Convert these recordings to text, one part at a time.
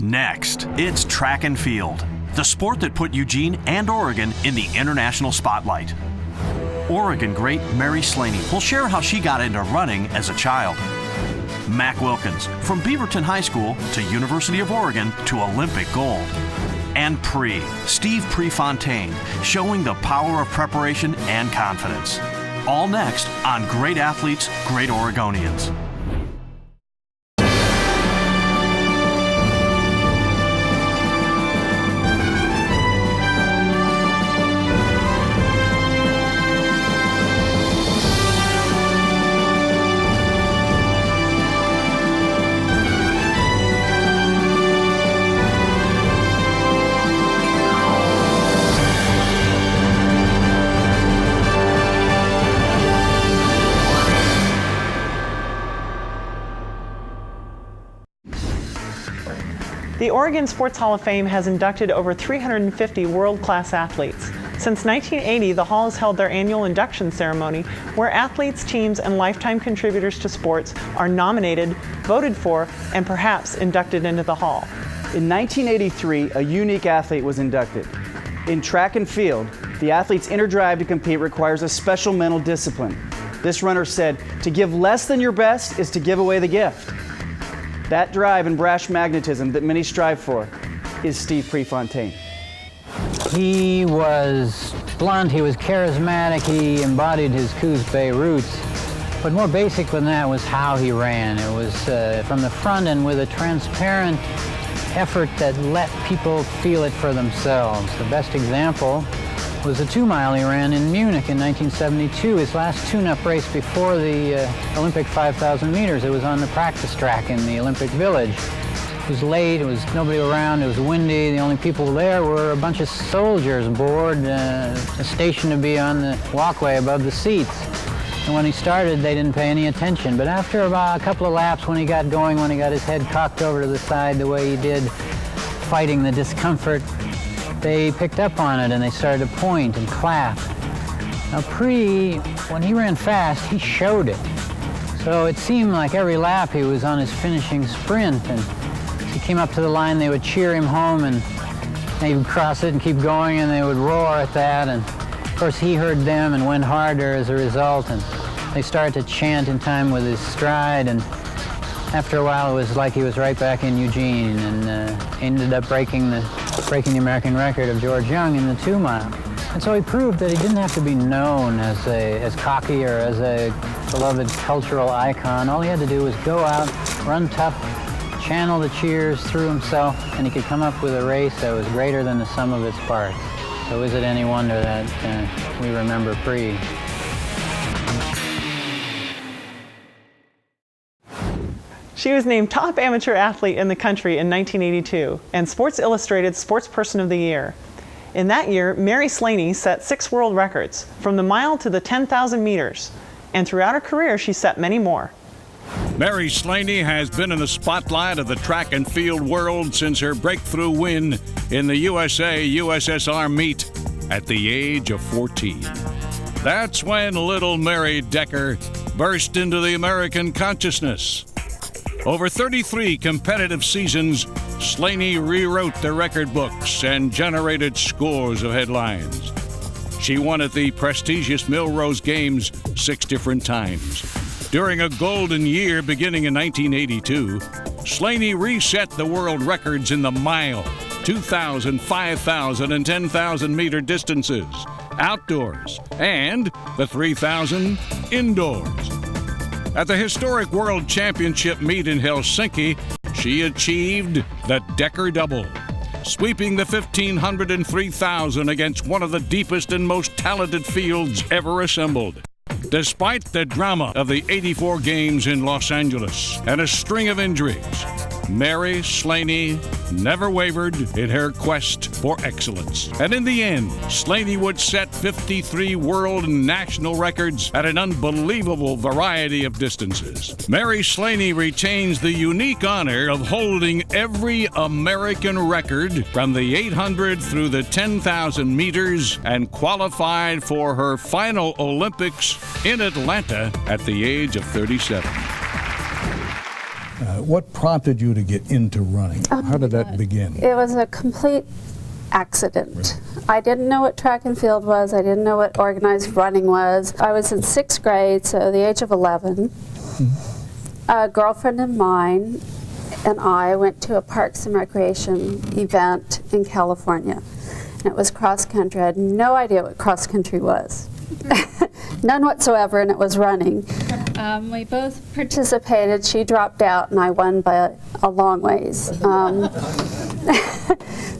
Next, it's track and field, the sport that put Eugene and Oregon in the international spotlight. Oregon great Mary Slaney will share how she got into running as a child. Mac Wilkins, from Beaverton High School to University of Oregon to Olympic gold. And Steve Prefontaine, showing the power of preparation and confidence. All next on Great Athletes, Great Oregonians. The Oregon Sports Hall of Fame has inducted over 350 world-class athletes. Since 1980, the Hall has held their annual induction ceremony where athletes, teams, and lifetime contributors to sports are nominated, voted for, and perhaps inducted into the Hall. In 1983, a unique athlete was inducted. In track and field, the athlete's inner drive to compete requires a special mental discipline. This runner said, "To give less than your best is to give away the gift." That drive and brash magnetism that many strive for is Steve Prefontaine. He was blunt, he was charismatic, he embodied his Coos Bay roots. But more basic than that was how he ran. It was from the front and with a transparent effort that let people feel it for themselves. The best example was a 2-mile he ran in Munich in 1972, his last tune-up race before the Olympic 5,000 meters. It was on the practice track in the Olympic Village. It was late, it was nobody around, it was windy. The only people there were a bunch of soldiers aboard a station to be on the walkway above the seats. And when he started, they didn't pay any attention. But after about a couple of laps, when he got going, when he got his head cocked over to the side the way he did, fighting the discomfort, they picked up on it and they started to point and clap. Now when he ran fast, he showed it. So it seemed like every lap he was on his finishing sprint, and as he came up to the line, they would cheer him home and he would cross it and keep going, and they would roar at that. And of course he heard them and went harder as a result, and they started to chant in time with his stride, and after a while it was like he was right back in Eugene, and ended up breaking the American record of George Young in the 2-mile. And so he proved that he didn't have to be known as cocky or as a beloved cultural icon. All he had to do was go out, run tough, channel the cheers through himself, and he could come up with a race that was greater than the sum of its parts. So is it any wonder that we remember Pre? She was named top amateur athlete in the country in 1982 and Sports Illustrated Sportsperson of the Year. In that year, Mary Slaney set 6 world records, from the mile to the 10,000 meters. And throughout her career, she set many more. Mary Slaney has been in the spotlight of the track and field world since her breakthrough win in the USA-USSR meet at the age of 14. That's when little Mary Decker burst into the American consciousness. Over 33 competitive seasons, Slaney rewrote the record books and generated scores of headlines. She won at the prestigious Millrose Games 6 different times. During a golden year beginning in 1982, Slaney reset the world records in the mile, 2,000, 5,000, and 10,000 meter distances, outdoors, and the 3,000 indoors. At the historic World Championship meet in Helsinki, she achieved the Decker Double, sweeping the 1,500 and 3,000 against one of the deepest and most talented fields ever assembled. Despite the drama of the '84 games in Los Angeles and a string of injuries, Mary Slaney never wavered in her quest for excellence. And in the end, Slaney would set 53 world and national records at an unbelievable variety of distances. Mary Slaney retains the unique honor of holding every American record from the 800 through the 10,000 meters and qualified for her final Olympics in Atlanta at the age of 37. What prompted you to get into running? How did that begin? It was a complete accident. I didn't know what track and field was. I didn't know what organized running was. I was in 6th grade, so the age of 11. A girlfriend of mine and I went to a Parks and Recreation event in California. And it was cross country. I had no idea what cross country was. None whatsoever, and it was running. We both participated. She dropped out, and I won by a long ways.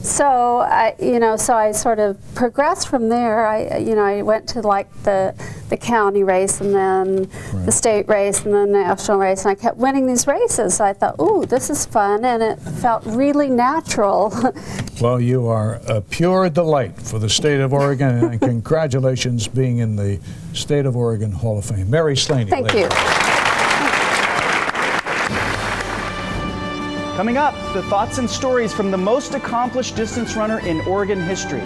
So I sort of progressed from there. I went to like the county race, and then the state race, and then the national race, and I kept winning these races. So I thought, ooh, this is fun, and it felt really natural. Well, you are a pure delight for the state of Oregon, and congratulations being in the State of Oregon Hall of Fame. Mary Slaney. Thank you. Coming up, the thoughts and stories from the most accomplished distance runner in Oregon history.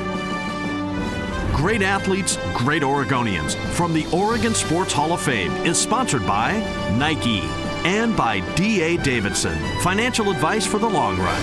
Great Athletes, Great Oregonians from the Oregon Sports Hall of Fame is sponsored by Nike and by D.A. Davidson, financial advice for the long run.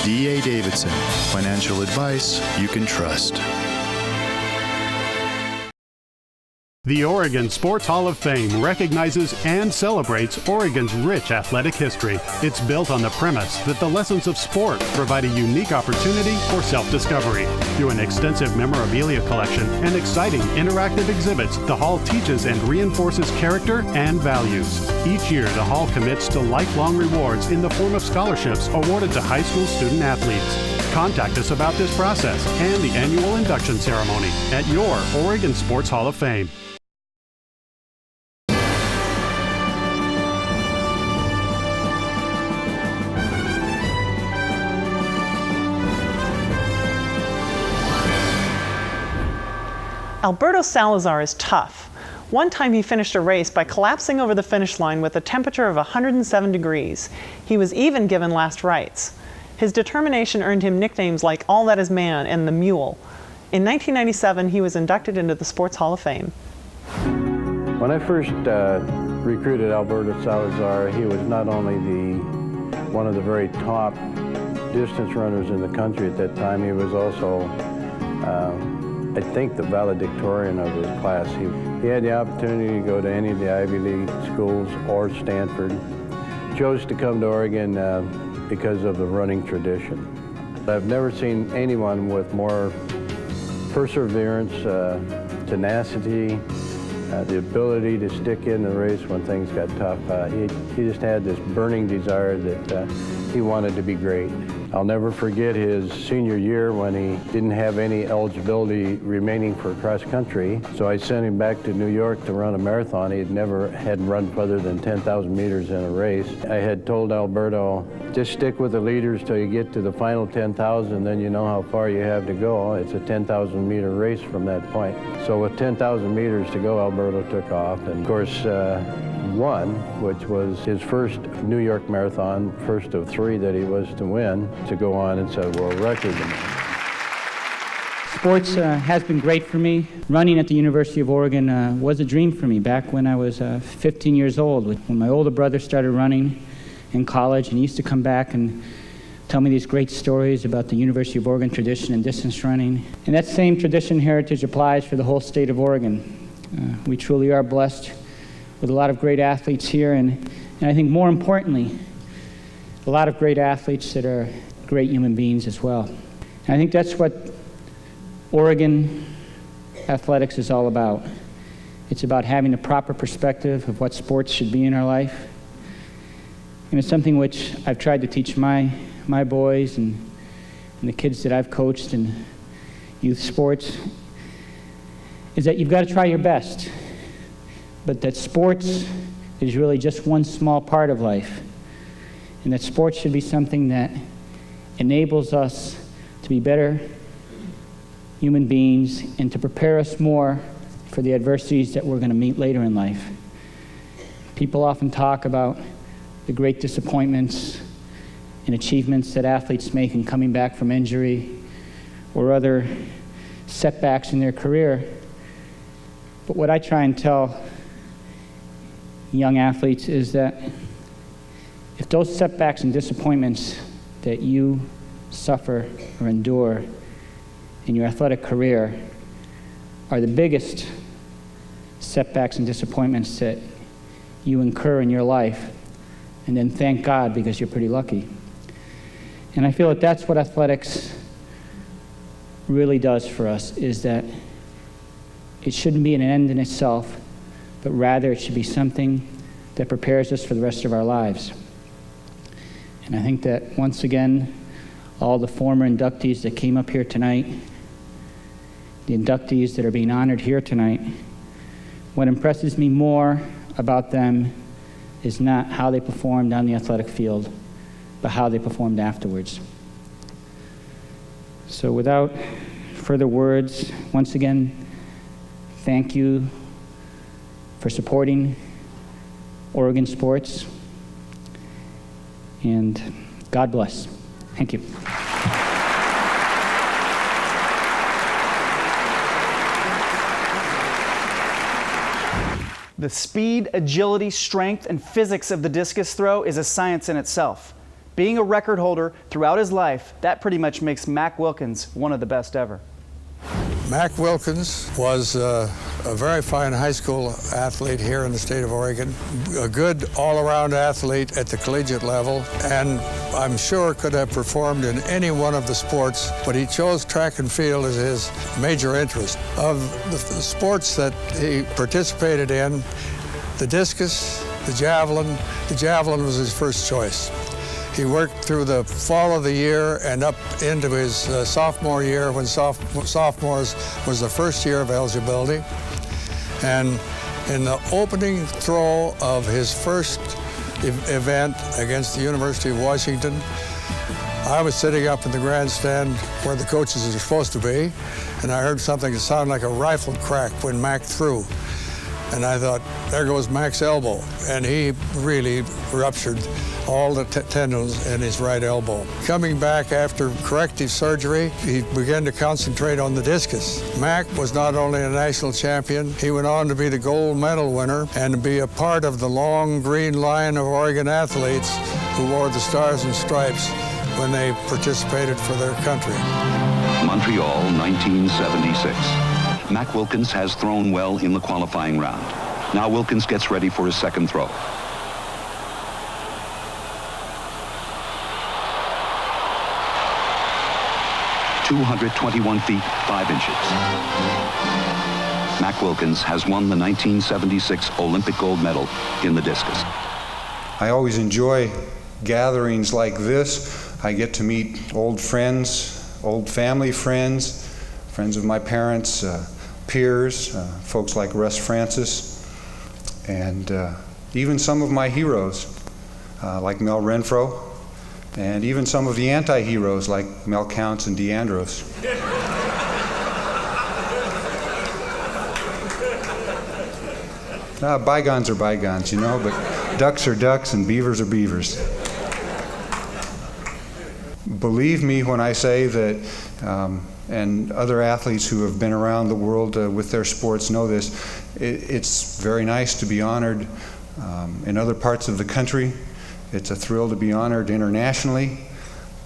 D.A. Davidson, financial advice you can trust. The Oregon Sports Hall of Fame recognizes and celebrates Oregon's rich athletic history. It's built on the premise that the lessons of sport provide a unique opportunity for self-discovery. Through an extensive memorabilia collection and exciting interactive exhibits, the Hall teaches and reinforces character and values. Each year, the Hall commits to lifelong rewards in the form of scholarships awarded to high school student athletes. Contact us about this process and the annual induction ceremony at your Oregon Sports Hall of Fame. Alberto Salazar is tough. One time he finished a race by collapsing over the finish line with a temperature of 107 degrees. He was even given last rites. His determination earned him nicknames like All That Is Man and the Mule. In 1997, he was inducted into the Sports Hall of Fame. When I first recruited Alberto Salazar, he was not only one of the very top distance runners in the country at that time, he was also I think the valedictorian of his class. He had the opportunity to go to any of the Ivy League schools or Stanford. Chose to come to Oregon because of the running tradition. I've never seen anyone with more perseverance, tenacity, the ability to stick in the race when things got tough. He just had this burning desire that he wanted to be great. I'll never forget his senior year when he didn't have any eligibility remaining for cross country. So I sent him back to New York to run a marathon. He hadn't run further than 10,000 meters in a race. I had told Alberto, just stick with the leaders till you get to the final 10,000, then you know how far you have to go. It's a 10,000 meter race from that point. So with 10,000 meters to go, Alberto took off, and of course won, which was his first New York marathon, first of 3 that he was to win, to go on and set a world record. Sports has been great for me. Running at the University of Oregon was a dream for me back when I was 15 years old. When my older brother started running in college, and he used to come back and tell me these great stories about the University of Oregon tradition in distance running. And that same tradition heritage applies for the whole state of Oregon. We truly are blessed with a lot of great athletes here, and I think more importantly, a lot of great athletes that are great human beings as well. And I think that's what Oregon athletics is all about. It's about having a proper perspective of what sports should be in our life. And it's something which I've tried to teach my boys and the kids that I've coached in youth sports, is that you've got to try your best, but that sports is really just one small part of life, and that sports should be something that enables us to be better human beings and to prepare us more for the adversities that we're going to meet later in life. People often talk about the great disappointments and achievements that athletes make in coming back from injury or other setbacks in their career. But what I try and tell young athletes is that if those setbacks and disappointments that you suffer or endure in your athletic career are the biggest setbacks and disappointments that you incur in your life, and then thank God because you're pretty lucky. And I feel that that's what athletics really does for us, is that it shouldn't be an end in itself, but rather it should be something that prepares us for the rest of our lives. And I think that once again, all the former inductees that came up here tonight, the inductees that are being honored here tonight, what impresses me more about them is not how they performed on the athletic field, but how they performed afterwards. So without further words, once again, thank you for supporting Oregon sports, and God bless. Thank you. The speed, agility, strength, and physics of the discus throw is a science in itself. Being a record holder throughout his life, that pretty much makes Mac Wilkins one of the best ever. Mac Wilkins was a very fine high school athlete here in the state of Oregon, a good all-around athlete at the collegiate level, and I'm sure could have performed in any one of the sports, but he chose track and field as his major interest. Of the sports that he participated in, the discus, the javelin was his first choice. He worked through the fall of the year and up into his sophomore year, when sophomores was the first year of eligibility. And in the opening throw of his first event against the University of Washington, I was sitting up in the grandstand where the coaches are supposed to be, and I heard something that sounded like a rifle crack when Mac threw. And I thought, there goes Mac's elbow. And he really ruptured all the tendons in his right elbow. Coming back after corrective surgery, he began to concentrate on the discus. Mac was not only a national champion, he went on to be the gold medal winner and to be a part of the long green line of Oregon athletes who wore the stars and stripes when they participated for their country. Montreal, 1976. Mac Wilkins has thrown well in the qualifying round. Now Wilkins gets ready for his second throw. (221 feet, 5 inches). Mac Wilkins has won the 1976 Olympic gold medal in the discus. I always enjoy gatherings like this. I get to meet old friends, old family friends, friends of my parents, peers, folks like Russ Francis, and even some of my heroes, like Mel Renfro, and even some of the anti-heroes like Mel Counts and DeAndros. Bygones are bygones, you know, but ducks are ducks and beavers are beavers. Believe me when I say that, and other athletes who have been around the world with their sports know this, it's very nice to be honored in other parts of the country. It's a thrill to be honored internationally,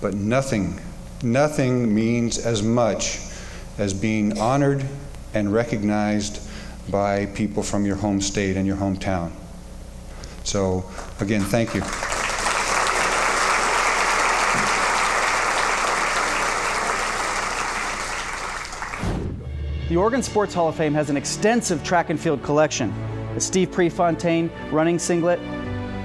but nothing means as much as being honored and recognized by people from your home state and your hometown. So again, thank you. The Oregon Sports Hall of Fame has an extensive track and field collection. A Steve Prefontaine running singlet,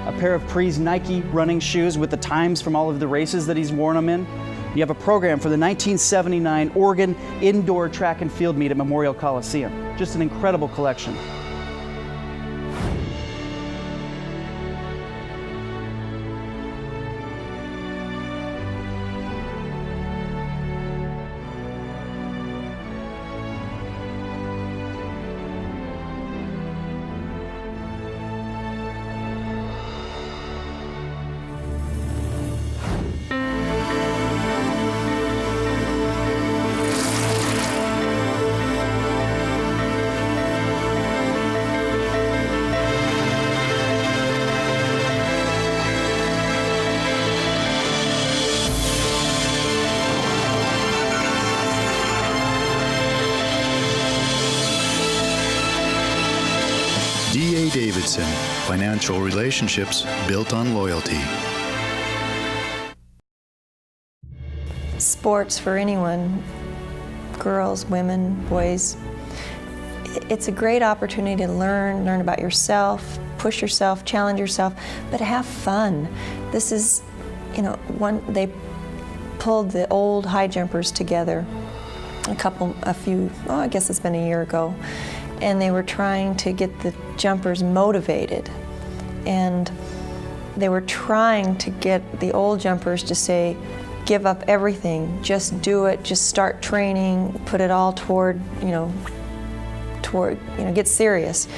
a pair of Pre's Nike running shoes with the times from all of the races that he's worn them in. You have a program for the 1979 Oregon Indoor Track and Field Meet at Memorial Coliseum. Just an incredible collection. D.A. Davidson, financial relationships built on loyalty. Sports for anyone, girls, women, boys, it's a great opportunity to learn about yourself, push yourself, challenge yourself, but have fun. This is, they pulled the old high jumpers together I guess it's been a year ago, and they were trying to get the jumpers motivated, and they were trying to get the old jumpers to say, give up everything, just do it, just start training, put it all toward, get serious.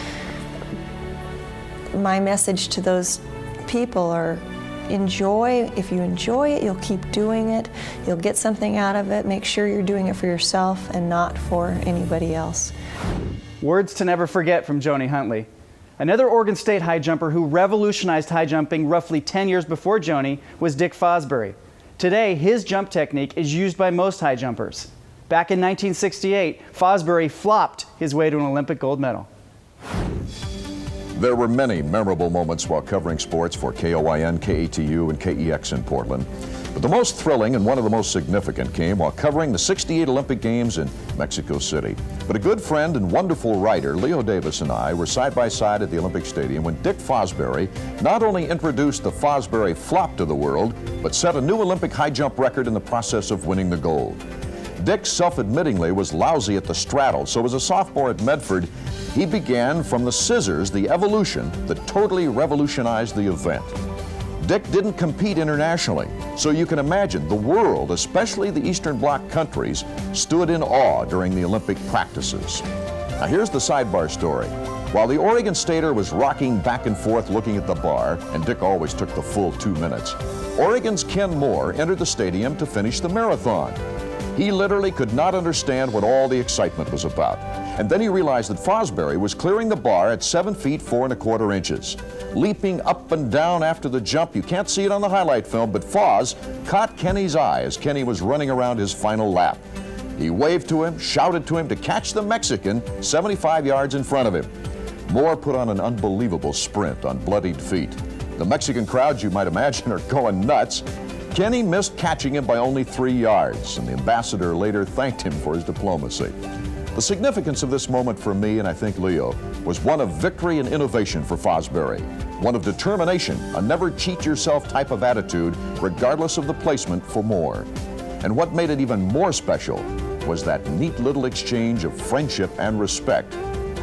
My message to those people are, if you enjoy it, you'll keep doing it, you'll get something out of it, make sure you're doing it for yourself and not for anybody else. Words to never forget from Joni Huntley. Another Oregon State high jumper who revolutionized high jumping roughly 10 years before Joni was Dick Fosbury. Today, his jump technique is used by most high jumpers. Back in 1968, Fosbury flopped his way to an Olympic gold medal. There were many memorable moments while covering sports for KOIN, KATU, and KEX in Portland. But the most thrilling and one of the most significant came while covering the '68 Olympic Games in Mexico City. But a good friend and wonderful writer, Leo Davis, and I were side by side at the Olympic Stadium when Dick Fosbury not only introduced the Fosbury flop to the world, but set a new Olympic high jump record in the process of winning the gold. Dick self-admittingly was lousy at the straddle, so as a sophomore at Medford, he began from the scissors the evolution that totally revolutionized the event. Dick didn't compete internationally, so you can imagine the world, especially the Eastern Bloc countries, stood in awe during the Olympic practices. Now here's the sidebar story. While the Oregon Stater was rocking back and forth looking at the bar, and Dick always took the full 2 minutes, Oregon's Ken Moore entered the stadium to finish the marathon. He literally could not understand what all the excitement was about. And then he realized that Fosbury was clearing the bar at 7 feet 4 1/4 inches. Leaping up and down after the jump, you can't see it on the highlight film, but Fos caught Kenny's eye as Kenny was running around his final lap. He waved to him, shouted to him to catch the Mexican 75 yards in front of him. Moore put on an unbelievable sprint on bloodied feet. The Mexican crowds, you might imagine, are going nuts. Kenny missed catching him by only 3 yards, and the ambassador later thanked him for his diplomacy. The significance of this moment for me, and I think Leo, was one of victory and innovation for Fosbury, one of determination, a never cheat yourself type of attitude, regardless of the placement for more. And what made it even more special was that neat little exchange of friendship and respect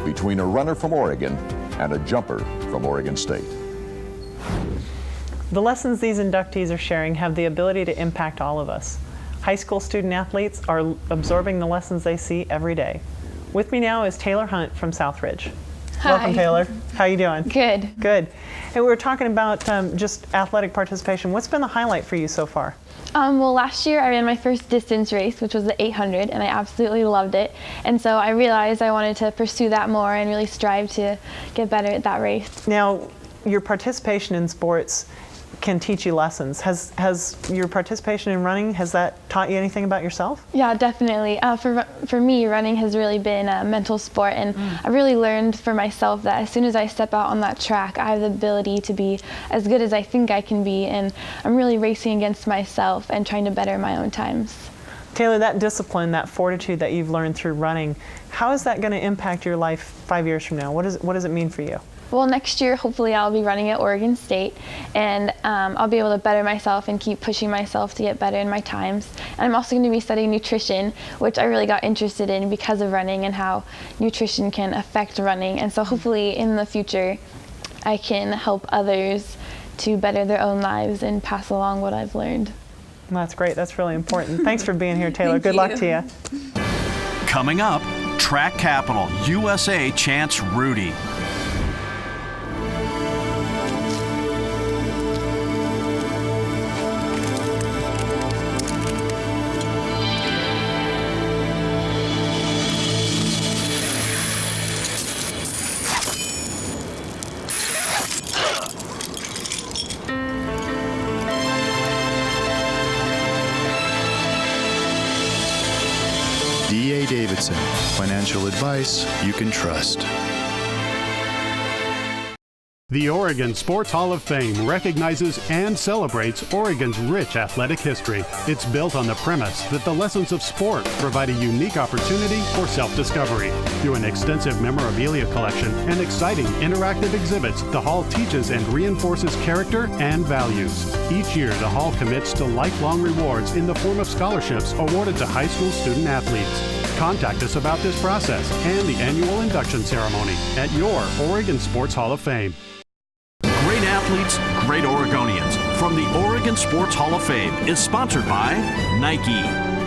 between a runner from Oregon and a jumper from Oregon State. The lessons these inductees are sharing have the ability to impact all of us. High school student athletes are absorbing the lessons they see every day. With me now is Taylor Hunt from Southridge. Hi. Welcome, Taylor. How you doing? Good. Good. And we were talking about just athletic participation. What's been the highlight for you so far? Well, last year I ran my first distance race, which was the 800, and I absolutely loved it. And so I realized I wanted to pursue that more and really strive to get better at that race. Now, your participation in sports can teach you lessons. Has your participation in running, has that taught you anything about yourself? Yeah, definitely. For me, running has really been a mental sport, and I really learned for myself that as soon as I step out on that track, I have the ability to be as good as I think I can be, and I'm really racing against myself and trying to better my own times. Taylor, that discipline, that fortitude that you've learned through running, how is that going to impact your life 5 years from now? What does it mean for you? Well, next year, hopefully I'll be running at Oregon State, and I'll be able to better myself and keep pushing myself to get better in my times. And I'm also going to be studying nutrition, which I really got interested in because of running and how nutrition can affect running. And so hopefully in the future, I can help others to better their own lives and pass along what I've learned. Well, that's great. That's really important. Thanks for being here, Taylor. Good luck to you. Coming up, Track Capital USA Chance Rudy. D.A. Davidson, financial advice you can trust. The Oregon Sports Hall of Fame recognizes and celebrates Oregon's rich athletic history. It's built on the premise that the lessons of sport provide a unique opportunity for self-discovery. Through an extensive memorabilia collection and exciting interactive exhibits, the Hall teaches and reinforces character and values. Each year, the Hall commits to lifelong rewards in the form of scholarships awarded to high school student athletes. Contact us about this process and the annual induction ceremony at your Oregon Sports Hall of Fame. Great athletes, great Oregonians. From the Oregon Sports Hall of Fame is sponsored by Nike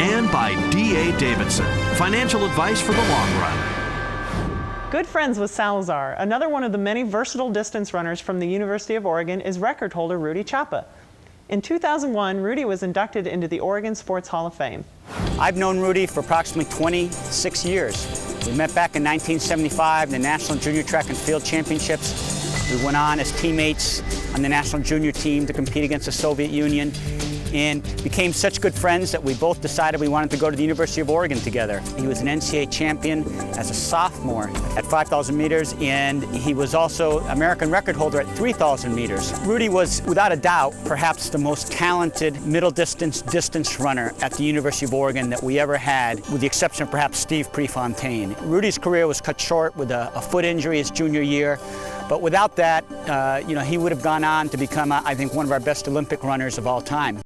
and by D.A. Davidson. Financial advice for the long run. Good friends with Salazar. Another one of the many versatile distance runners from the University of Oregon is record holder Rudy Chapa. In 2001, Rudy was inducted into the Oregon Sports Hall of Fame. I've known Rudy for approximately 26 years. We met back in 1975, the National Junior Track and Field Championships. We went on as teammates on the national junior team to compete against the Soviet Union and became such good friends that we both decided we wanted to go to the University of Oregon together. He was an NCAA champion as a sophomore at 5,000 meters, and he was also American record holder at 3,000 meters. Rudy was, without a doubt, perhaps the most talented middle distance runner at the University of Oregon that we ever had, with the exception of perhaps Steve Prefontaine. Rudy's career was cut short with a foot injury his junior year. But without that, he would have gone on to become, I think, one of our best Olympic runners of all time.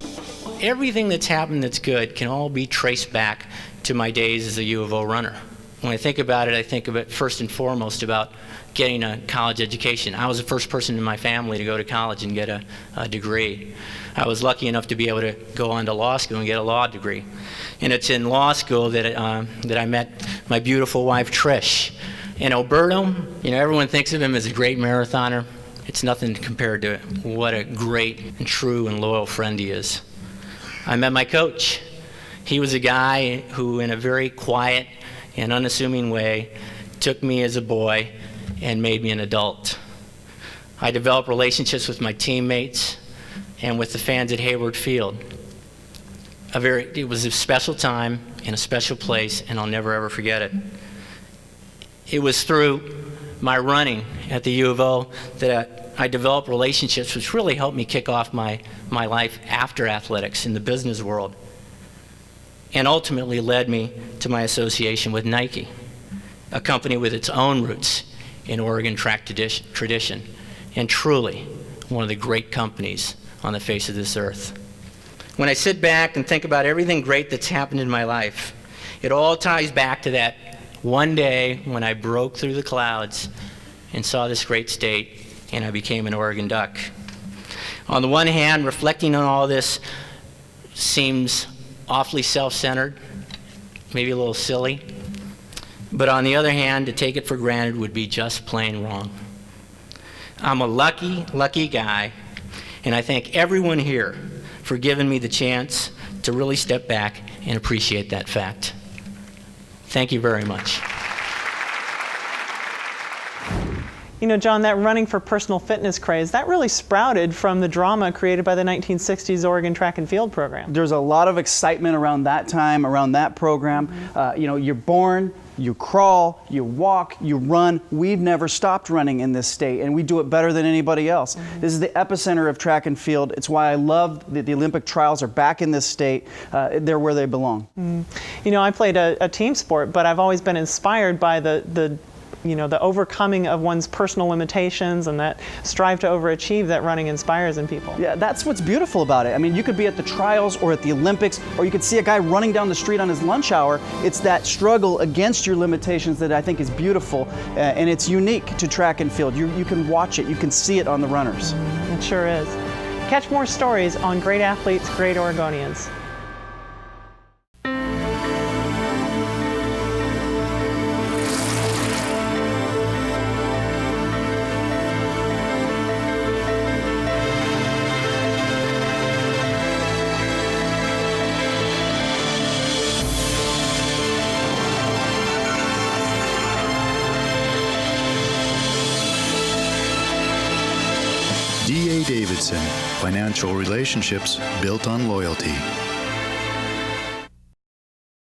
Everything that's happened that's good can all be traced back to my days as a U of O runner. When I think about it, I think of it first and foremost about getting a college education. I was the first person in my family to go to college and get a degree. I was lucky enough to be able to go on to law school and get a law degree. And it's in law school that I met my beautiful wife, Trish. And Alberto, everyone thinks of him as a great marathoner. It's nothing compared to what a great and true and loyal friend he is. I met my coach. He was a guy who, in a very quiet and unassuming way, took me as a boy and made me an adult. I developed relationships with my teammates and with the fans at Hayward Field. It was a special time in a special place, and I'll never ever forget it. It was through my running at the U of O that I developed relationships which really helped me kick off my life after athletics in the business world, and ultimately led me to my association with Nike, a company with its own roots in Oregon track tradition, and truly one of the great companies on the face of this earth. When I sit back and think about everything great that's happened in my life, it all ties back to that one day when I broke through the clouds and saw this great state, and I became an Oregon Duck. On the one hand, reflecting on all this seems awfully self-centered, maybe a little silly, but on the other hand, to take it for granted would be just plain wrong. I'm a lucky, lucky guy, and I thank everyone here for giving me the chance to really step back and appreciate that fact. Thank you very much. John, that running for personal fitness craze, that really sprouted from the drama created by the 1960s Oregon Track and Field program. There's a lot of excitement around that time, around that program. You're born, you crawl, you walk, you run. We've never stopped running in this state, and we do it better than anybody else. This is the epicenter of track and field. It's why I love that the Olympic trials are back in this state. They're where they belong. I played a team sport, but I've always been inspired by the overcoming of one's personal limitations and that strive to overachieve that running inspires in people. Yeah, that's what's beautiful about it. I mean, you could be at the trials or at the Olympics, or you could see a guy running down the street on his lunch hour. It's that struggle against your limitations that I think is beautiful, and it's unique to track and field. You can watch it, you can see it on the runners. It sure is. Catch more stories on Great Athletes, Great Oregonians. D.A. Davidson, financial relationships built on loyalty.